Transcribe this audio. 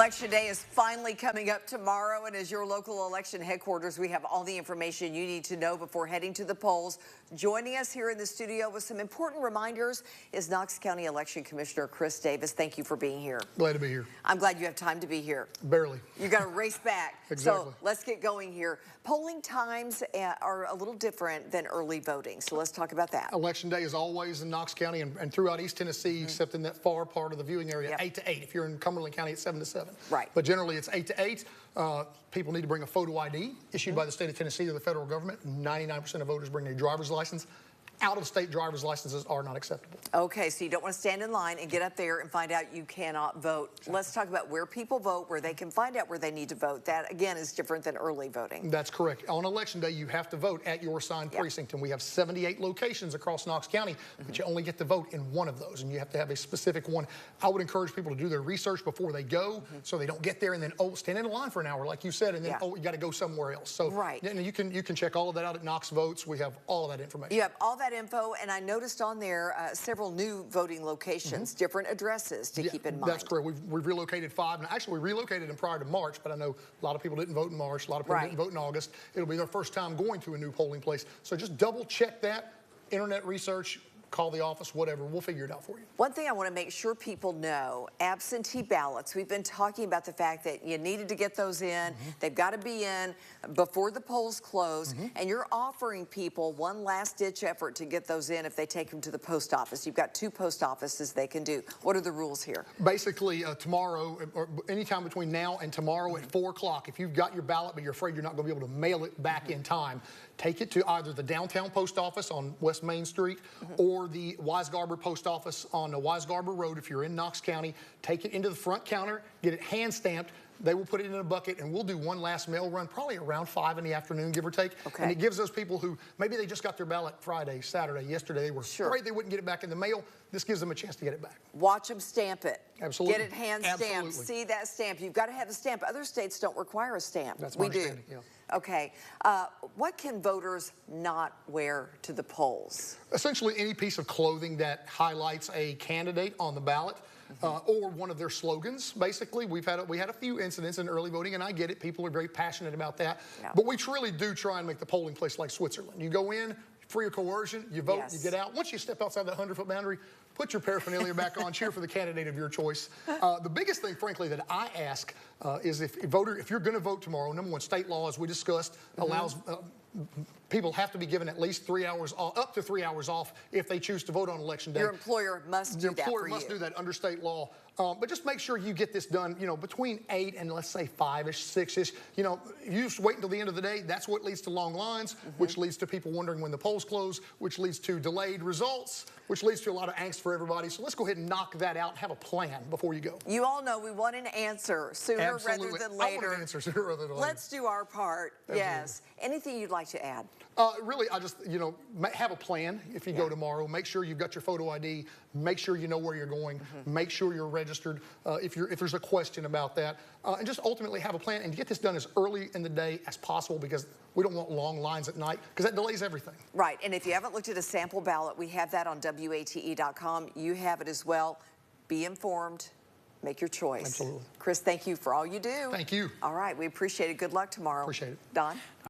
Election Day is finally coming up tomorrow, and as your local election headquarters, we have all the information you need to know before heading to the polls. Joining us here in the studio with some important reminders is Knox County Election Commissioner Chris Davis. Thank you for being here. Glad to be here. I'm glad you have time to be here. Barely. You got to race back. Exactly. So let's get going here. Polling times are a little different than early voting, so let's talk about that. Election Day is always in Knox County and throughout East Tennessee, except in that far part of the viewing area, 8 to 8. If you're in Cumberland County, it's 7 to 7. Right. But generally, it's 8 to 8. People need to bring a photo ID issued by the state of Tennessee to the federal government. 99% of voters bring a driver's license. Out-of-state driver's licenses are not acceptable. Okay, so you don't want to stand in line and get up there and find out you cannot vote. Let's talk about where people vote, where they can find out where they need to vote. That, again, is different than early voting. That's correct. On Election Day, you have to vote at your assigned precinct, and we have 78 locations across Knox County, but you only get to vote in one of those, and you have to have a specific one. I would encourage people to do their research before they go, so they don't get there and then, stand in a line for an hour, like you said, and then, you got to go somewhere else. So you can check all of that out at Knox Votes. We have all of that information. You have all that info, and I noticed on there several new voting locations, different addresses to keep in mind. That's correct. We've relocated 5, and actually we relocated them prior to March, but I know a lot of people didn't vote in March, a lot of people didn't vote in August. It'll be their first time going to a new polling place. So just double check that, internet research, call the office, whatever. We'll figure it out for you. One thing I want to make sure people know, absentee ballots. We've been talking about the fact that you needed to get those in. They've got to be in before the polls close. And you're offering people one last-ditch effort to get those in if they take them to the post office. You've got 2 post offices they can do. What are the rules here? Basically, tomorrow, or anytime between now and tomorrow at 4 o'clock, if you've got your ballot but you're afraid you're not going to be able to mail it back in time, take it to either the downtown post office on West Main Street or the Weisgarber post office on the Weisgarber Road if you're in Knox County. Take it into the front counter, get it hand stamped. They will put it in a bucket, and we'll do one last mail run, probably around 5 in the afternoon, give or take. And it gives those people who maybe they just got their ballot Friday, Saturday, yesterday, they were afraid they wouldn't get it back in the mail. This gives them a chance to get it back. Watch them stamp it. Absolutely. Get it hand stamped. See that stamp. You've got to have a stamp. Other states don't require a stamp. That's my understanding. We do. Okay. What can voters not wear to the polls? Essentially any piece of clothing that highlights a candidate on the ballot. Or one of their slogans. Basically, we had a few incidents in early voting, and I get it. People are very passionate about that. But we truly do try and make the polling place like Switzerland. You go in, free of coercion, you vote, you get out. Once you step outside that 100-foot boundary, put your paraphernalia back on, cheer for the candidate of your choice. The biggest thing, frankly, that I ask is if you're going to vote tomorrow, number one, state law, as we discussed, allows people have to be given at least 3 hours off, up to 3 hours off if they choose to vote on Election Day. Your employer must do that for you. Your employer must do that under state law. But just make sure you get this done, between 8 and let's say 5-ish, 6-ish. You just wait until the end of the day. That's what leads to long lines, which leads to people wondering when the polls close, which leads to delayed results, which leads to a lot of angst for everybody. So let's go ahead and knock that out and have a plan before you go. You all know we want an answer sooner rather than later. I want an answer sooner rather than later. Let's do our part. Yes. Anything you'd like to add? Really, I just, have a plan if you go tomorrow. Make sure you've got your photo ID. Make sure you know where you're going. Make sure you're registered if there's a question about that. And just ultimately have a plan and get this done as early in the day as possible because we don't want long lines at night because that delays everything. Right. And if you haven't looked at a sample ballot, we have that on WATE.com. You have it as well. Be informed. Make your choice. Absolutely. Chris, thank you for all you do. Thank you. All right. We appreciate it. Good luck tomorrow. Appreciate it. Don?